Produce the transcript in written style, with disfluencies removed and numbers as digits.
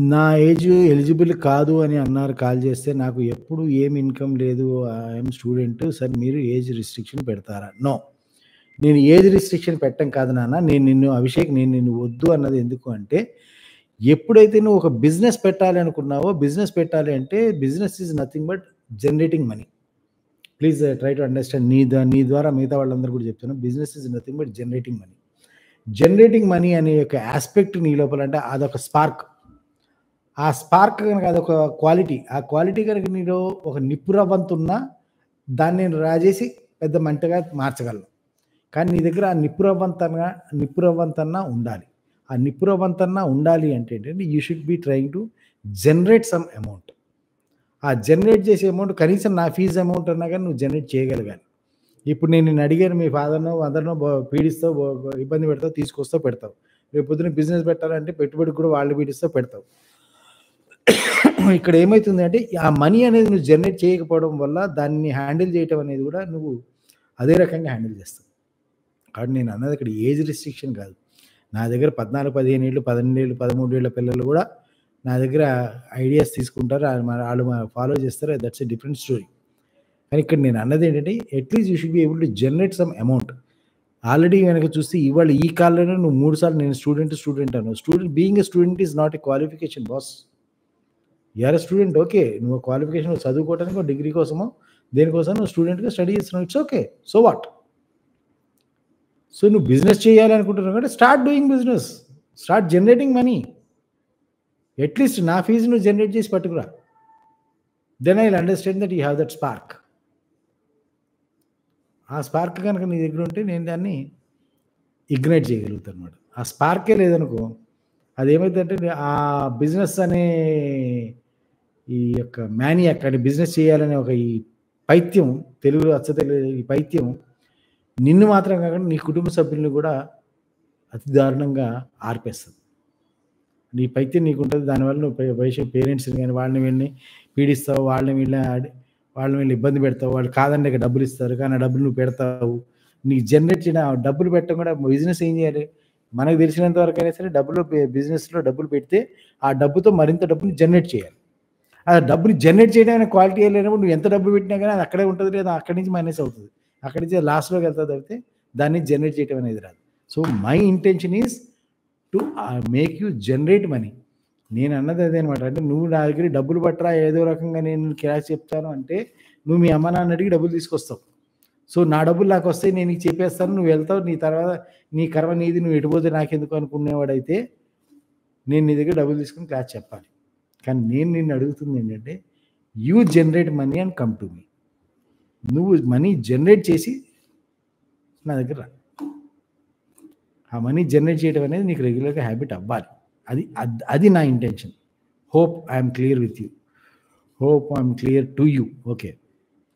నా age eligible కాదు అని అన్నారు కాల్ చేస్తే, నాకు ఎప్పుడు ఏమి ఇన్‌కమ్ లేదు. I'm student. సార్ మీరు ఏజ్ రిస్ట్రిక్షన్ పెడతారా? నో. నేను ఏజ్ రిస్ట్రిక్షన్ పెట్టం కాదు నాన్న. నేను నిన్ను వద్దు అన్నది ఎందుకు అంటే, ఎప్పుడైతే నువ్వు ఒక బిజినెస్ పెట్టాలి అనుకున్నావో, బిజినెస్ పెట్టాలి అంటే business is nothing but generating money. Please try to understand. నీ ద్వారా మిగతా వాళ్ళందరూ కూడా చెప్తున్నా. Business is nothing but generating money. Generating money అనే యొక్క యాస్పెక్ట్ నీ లోపల అంటే అదొక స్పార్క్. ఆ స్పార్క్ గనక అదొక క్వాలిటీ. ఆ క్వాలిటీ గనక నీలో ఒక నిప్పురవ్వంతున్నా, దాన్ని నేను రాజేసి పెద్ద మంటగా మార్చగలను. కానీ నీ దగ్గర ఆ నిప్పురవ్వంతన్నా ఉండాలి. ఆ నిప్పురవ్వంతన్నా ఉండాలి అంటే ఏంటంటే, you should be trying to generate some amount. ఆ జనరేట్ చేసే అమౌంట్ కనీసం నా ఫీజ్ అమౌంట్ అన్నా గాని నువ్వు జనరేట్ చేయగలగాలి. ఇప్పుడు నేను నిన్ను అడిగాను, మీ ఫాదర్‌నో, మదర్‌నో పీడిస్తావు, ఇబ్బంది పెడతావు, తీసుకొస్తావు, పెడతావు. రేపు పొద్దున్న బిజినెస్ పెట్టాలంటే పెట్టుబడికి కూడా వాళ్ళు పీడిస్తావు, పెడతావు. ఇక్కడ ఏమైతుంది అంటే, ఆ మనీ అనేది నువ్వు జనరేట్ చేయకపోవడం వల్ల దాన్ని హ్యాండిల్ చేయటం అనేది కూడా నువ్వు అదే రకంగా హ్యాండిల్ చేస్తావు. కాబట్టి నేను అన్నది ఇక్కడ ఏజ్ రిస్ట్రిక్షన్ కాదు. నా దగ్గర 14, 15 ఏళ్ళు, 12 ఏళ్ళు, 13 ఏళ్ల పిల్లలు కూడా నా దగ్గర ఐడియాస్ తీసుకుంటారు. ఆళ్ళు ఫాలో చేస్తారు. That's a different story. కానీ ఇక్కడ నేను అన్నది ఏంటంటే, at least you should be able to generate some amount. Already గనక చూస్తే ఇవాళ ఈ కాలంలోనే నువ్వు 3 సార్లు నేను స్టూడెంట్ అన్నావు. Being a student is not a qualification boss. You are a student, okay. నువ్వు క్వాలిఫికేషన్ చదువుకోవటానికో, డిగ్రీ కోసమో, దేనికోసం నువ్వు స్టూడెంట్‌గా స్టడీ చేస్తున్నావు. It's okay. So what? So నువ్వు బిజినెస్ చేయాలి అనుకుంటున్నావు కాబట్టి start doing business. Start generating money. At least నా ఫీజు నువ్వు జనరేట్ చేసి పట్టుకురా. Then I will understand that you have that spark. ఆ స్పార్క్ గనక నీ దగ్గర ఉంటే నేను దాన్ని ఇగ్నైట్ చేయగలుగుతానన్నమాట. ఆ స్పార్కే లేదనుకో, అదేమైద్దంటే ఆ బిజినెస్ అనే ఈ యొక్క మ్యానియాక్ అంటే బిజినెస్ చేయాలనే ఒక ఈ పైత్యం, తెలుగులో ఈ పైత్యం నిన్ను మాత్రం కాకుండా నీ కుటుంబ సభ్యుల్ని కూడా అతి దారుణంగా ఆర్పేస్తది. నీ పైత్యం నీకుంటది. దానివల్ల నువ్వు పేరెంట్స్‌ని గాని వాళ్ళని వీళ్ళని పీడిస్తావు. వాళ్ళని వీళ్ళని ఇబ్బంది పెడతావు. వాళ్ళు కాదనలేక డబ్బులు ఇస్తారు. కానీ ఆ డబ్బులు నువ్వు పెడతావు. నీకు జనరేట్ చేయడం డబ్బులు పెట్టడం కూడా బిజినెస్ ఏం చేయాలి? మనకు తెలిసినంత వరకైనా సరే బిజినెస్‌లో డబ్బులు పెడితే ఆ డబ్బుతో మరింత డబ్బుని జనరేట్ చేయాలి. ఆ డబ్బుని జనరేట్ చేయడానికి క్వాలిటీ లేనప్పుడు నువ్వు ఎంత డబ్బు పెట్టినా గానీ అది అక్కడే ఉంటది, లేదా అక్కడి నుంచి మైనస్ అవుతది. అక్కడి నుంచి లాస్‌లోకి వెళ్తది తప్పితే దాన్ని జనరేట్ చేయడం అనేది రాదు. So my intention is to make you generate money. నేను అన్నది అదే అనమాట. అంటే నువ్వు నా దగ్గర డబ్బులు పట్టరా, ఏదో రకంగా నేను క్యాష్ చెప్తాను అంటే, నువ్వు మీ అమ్మ నాన్నని అడిగి డబ్బులు తీసుకొస్తావు. సో నా డబ్బులు నాకొస్తాయి, నేను నీకు చెప్పేస్తాను, నువ్వు వెళ్తావు, నీ తర్వాత నీ కర్మ నీది, నువ్వు ఎటుపోతే నాకెందుకు అనుకునేవాడైతే నేను నీ దగ్గర డబ్బులు తీసుకొని క్లాస్ చెప్పాలి. కానీ నేను నిన్ను అడుగుతుంది ఏంటంటే, you generate money and come to me. నువ్వు మనీ జనరేట్ చేసి నా దగ్గర రా. ఆ మనీ జనరేట్ చేయడం అనేది నీకు రెగ్యులర్‌గా హ్యాబిట్ అవ్వాలి. అది నా intention. Hope I am clear with you. Hope I am clear to you. Okay.